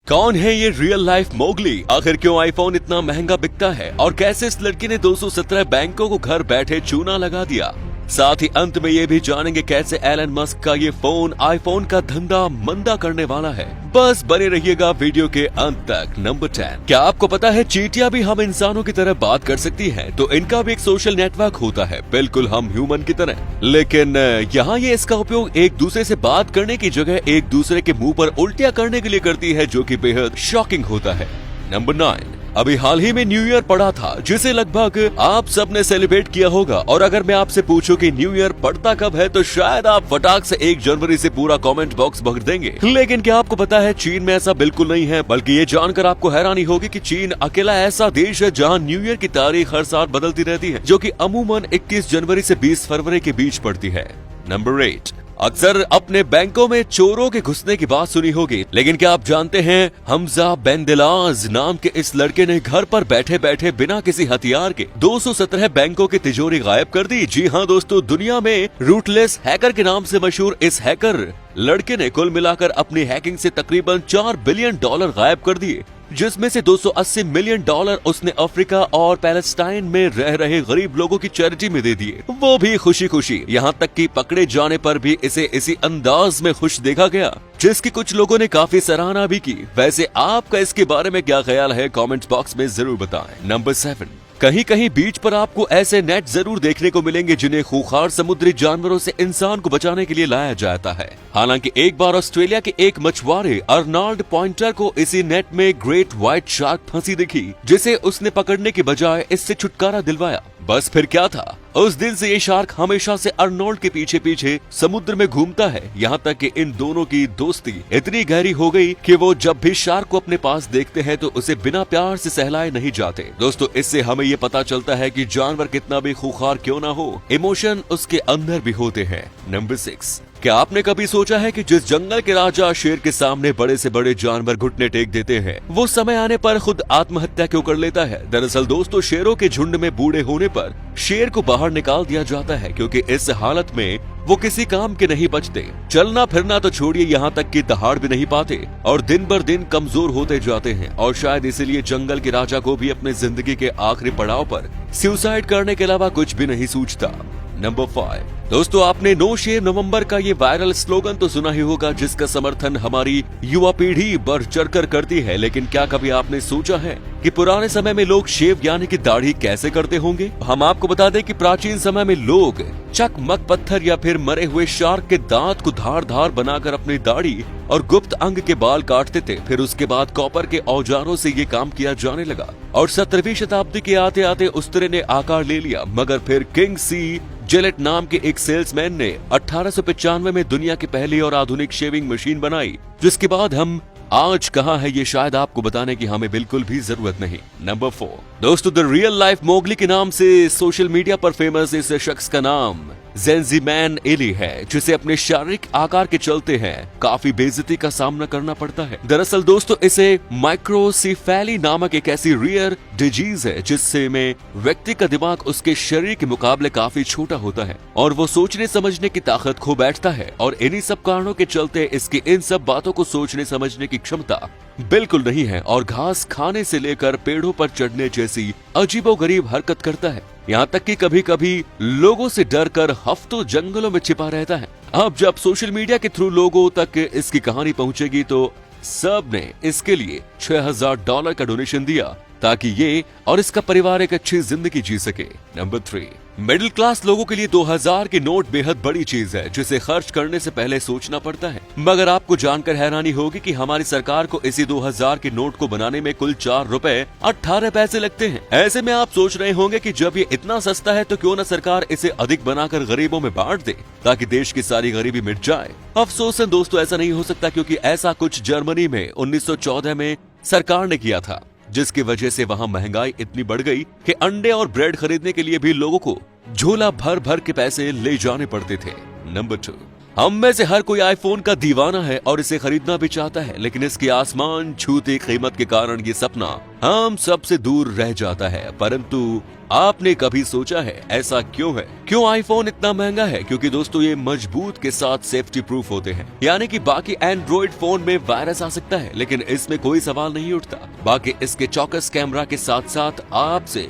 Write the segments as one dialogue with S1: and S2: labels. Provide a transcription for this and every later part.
S1: कौन है ये रियल लाइफ मोगली? आखिर क्यों आईफोन इतना महंगा बिकता है और कैसे इस लड़की ने 217 बैंकों को घर बैठे चूना लगा दिया। साथ ही अंत में ये भी जानेंगे कैसे एलन मस्क का ये फोन आईफोन का धंधा मंदा करने वाला है। बस बने रहिएगा वीडियो के अंत तक। नंबर 10, क्या आपको पता है चींटियां भी हम इंसानों की तरह बात कर सकती हैं? तो इनका भी एक सोशल नेटवर्क होता है, बिल्कुल हम ह्यूमन की तरह। लेकिन यहाँ ये इसका उपयोग एक दूसरे से बात करने की जगह एक दूसरे के मुंह पर उल्टियां करने के लिए करती है, जो कि बेहद शॉकिंग होता है। नंबर 9, अभी हाल ही में न्यू ईयर पड़ा था, जिसे लगभग आप सबने सेलिब्रेट किया होगा। और अगर मैं आपसे पूछूं कि न्यू ईयर पड़ता कब है, तो शायद आप फटाक से 1 जनवरी से पूरा कमेंट बॉक्स भर देंगे। लेकिन क्या आपको पता है चीन में ऐसा बिल्कुल नहीं है, बल्कि ये जानकर आपको हैरानी होगी कि चीन अकेला ऐसा देश है जहां न्यू ईयर की तारीख हर साल बदलती रहती है, जो कि अमूमन 21 जनवरी से 20 फरवरी के बीच पड़ती है। नंबर 8, अक्सर अपने बैंकों में चोरों के घुसने की बात सुनी होगी, लेकिन क्या आप जानते हैं हमजा बेंदिलाज नाम के इस लड़के ने घर पर बैठे बैठे बिना किसी हथियार के 217 बैंकों की तिजोरी गायब कर दी। जी हाँ दोस्तों, दुनिया में रूटलेस हैकर के नाम से मशहूर इस हैकर लड़के ने कुल मिलाकर अपनी हैकिंग से तकरीबन $4 बिलियन गायब कर दिए, जिसमें से $280 मिलियन उसने अफ्रीका और पैलेस्टाइन में रह रहे गरीब लोगों की चैरिटी में दे दिए, वो भी खुशी खुशी। यहाँ तक कि पकड़े जाने पर भी इसे इसी अंदाज में खुश देखा गया, जिसकी कुछ लोगों ने काफी सराहना भी की। वैसे आपका इसके बारे में क्या ख्याल है, कमेंट बॉक्स में जरूर बताएं। नंबर 7, कहीं कहीं बीच पर आपको ऐसे नेट जरूर देखने को मिलेंगे जिन्हें खूंखार समुद्री जानवरों से इंसान को बचाने के लिए लाया जाता है। हालांकि एक बार ऑस्ट्रेलिया के एक मछुआरे अर्नाल्ड पॉइंटर को इसी नेट में ग्रेट व्हाइट शार्क फंसी दिखी, जिसे उसने पकड़ने के बजाय इससे छुटकारा दिलवाया। बस फिर क्या था, उस दिन से ये शार्क हमेशा से अर्नोल्ड के पीछे पीछे समुद्र में घूमता है। यहाँ तक कि इन दोनों की दोस्ती इतनी गहरी हो गई कि वो जब भी शार्क को अपने पास देखते हैं तो उसे बिना प्यार से सहलाए नहीं जाते। दोस्तों, इससे हमें ये पता चलता है कि जानवर कितना भी खूंखार क्यों ना हो, इमोशन उसके अंदर भी होते हैं। नंबर 6, क्या आपने कभी सोचा है कि जिस जंगल के राजा शेर के सामने बड़े से बड़े जानवर घुटने टेक देते हैं, वो समय आने पर खुद आत्महत्या क्यों कर लेता है? दरअसल दोस्तों, शेरों के झुंड में बूढ़े होने पर शेर को बाहर निकाल दिया जाता है, क्योंकि इस हालत में वो किसी काम के नहीं बचते। चलना फिरना तो छोड़िए, यहाँ तक कि दहाड़ भी नहीं पाते और दिन बर दिन कमजोर होते जाते हैं। और शायद इसीलिए जंगल के राजा को भी अपने जिंदगी के आखिरी पड़ाव पर सुसाइड करने के अलावा कुछ भी नहीं सूझता। नंबर 5, दोस्तों आपने नो शेव नवंबर का ये वायरल स्लोगन तो सुना ही होगा, जिसका समर्थन हमारी युवा पीढ़ी बढ़ चढ़कर करती है। लेकिन क्या कभी आपने सोचा है कि पुराने समय में लोग शेव यानी कि दाढ़ी कैसे करते होंगे? हम आपको बता दें कि प्राचीन समय में लोग चकमक पत्थर या फिर मरे हुए शार्क के दांत को धार धार बनाकर अपनी दाढ़ी और गुप्त अंग के बाल काटते थे। फिर उसके बाद कॉपर के औजारों से ये काम किया जाने लगा और 17वीं शताब्दी के आते आते उस तरह ने आकार ले लिया। मगर फिर किंग सी जिलेट नाम के एक सेल्समैन ने 1895 में दुनिया की पहली और आधुनिक शेविंग मशीन बनाई, जिसके बाद हम आज कहाँ है ये शायद आपको बताने की हमें बिल्कुल भी जरूरत नहीं। नंबर 4, दोस्तों द रियल लाइफ मोगली के नाम से सोशल मीडिया पर फेमस इस शख्स का नाम जेंजीमैन एली है, जिसे अपने शारीरिक आकार के चलते हैं काफी बेइज्जती का सामना करना पड़ता है। दरअसल दोस्तों, इसे माइक्रोसिफेली नामक एक ऐसी रेयर डिजीज है जिससे में व्यक्ति का दिमाग उसके शरीर के मुकाबले काफी छोटा होता है और वो सोचने समझने की ताकत खो बैठता है। और इन्हीं सब कारणों के चलते इसकी इन सब बातों को सोचने समझने की क्षमता बिल्कुल नहीं है और घास खाने से लेकर पेड़ों पर चढ़ने जैसी अजीबोगरीब हरकत करता है। यहाँ तक कि कभी कभी लोगों से डर कर हफ्तों जंगलों में छिपा रहता है। अब जब सोशल मीडिया के थ्रू लोगों तक इसकी कहानी पहुंचेगी तो सब ने इसके लिए $6000 का डोनेशन दिया ताकि ये और इसका परिवार एक अच्छी जिंदगी जी सके। नंबर 3, मिडिल क्लास लोगों के लिए 2000 के नोट बेहद बड़ी चीज है, जिसे खर्च करने से पहले सोचना पड़ता है। मगर आपको जानकर हैरानी होगी कि हमारी सरकार को इसी 2000 के नोट को बनाने में कुल ₹4.18 लगते हैं। ऐसे में आप सोच रहे होंगे कि जब ये इतना सस्ता है तो क्यों न सरकार इसे अधिक बनाकर गरीबों में बांट दे ताकि देश की सारी गरीबी मिट जाए। अफसोस है दोस्तों, ऐसा नहीं हो सकता, क्योंकि ऐसा कुछ जर्मनी में 1914 में सरकार ने किया था, जिसकी वजह से वहां महंगाई इतनी बढ़ गई कि अंडे और ब्रेड खरीदने के लिए भी लोगों को झोला भर भर के पैसे ले जाने पड़ते थे। नंबर 2, हम में से हर कोई आईफोन का दीवाना है और इसे खरीदना भी चाहता है, लेकिन इसकी आसमान छूती कीमत के कारण ये सपना हम सबसे दूर रह जाता है। परंतु आपने कभी सोचा है ऐसा क्यों है? क्यों आईफोन इतना महंगा है? क्योंकि दोस्तों ये मजबूत के साथ सेफ्टी प्रूफ होते हैं, यानी कि बाकी एंड्रॉइड फोन में वायरस आ सकता है, लेकिन इसमें कोई सवाल नहीं उठता। बाकी इसके चौकस कैमरा के साथ साथ आपसे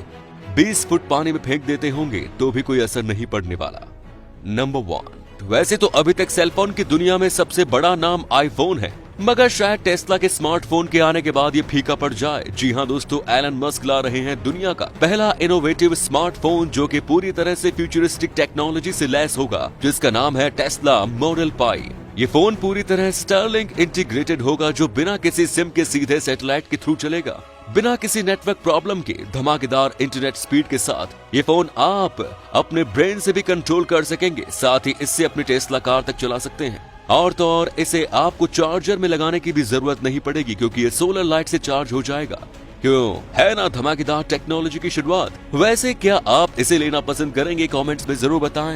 S1: 20 फुट पानी में फेंक देते होंगे तो भी कोई असर नहीं पड़ने वाला। नंबर 1। वैसे तो अभी तक सेलफोन की दुनिया में सबसे बड़ा नाम आईफोन है, मगर शायद टेस्ला के स्मार्टफोन के आने के बाद ये फीका पड़ जाए। जी हाँ दोस्तों, एलन मस्क ला रहे हैं दुनिया का पहला इनोवेटिव स्मार्टफोन जो कि पूरी तरह से फ्यूचरिस्टिक टेक्नोलॉजी से लैस होगा, जिसका नाम है टेस्ला मॉडल पाई। ये फोन पूरी तरह स्टारलिंक इंटीग्रेटेड होगा, जो बिना किसी सिम के सीधे सैटेलाइट के थ्रू चलेगा, बिना किसी नेटवर्क प्रॉब्लम के धमाकेदार इंटरनेट स्पीड के साथ। ये फोन आप अपने ब्रेन से भी कंट्रोल कर सकेंगे, साथ ही इससे अपनी टेस्ला कार तक चला सकते हैं। और तो और इसे आपको चार्जर में लगाने की भी जरूरत नहीं पड़ेगी, क्योंकि ये सोलर लाइट से चार्ज हो जाएगा। क्यों है ना धमाकेदार टेक्नोलॉजी की शुरुआत? वैसे क्या आप इसे लेना पसंद करेंगे? कमेंट्स में जरूर बताएं।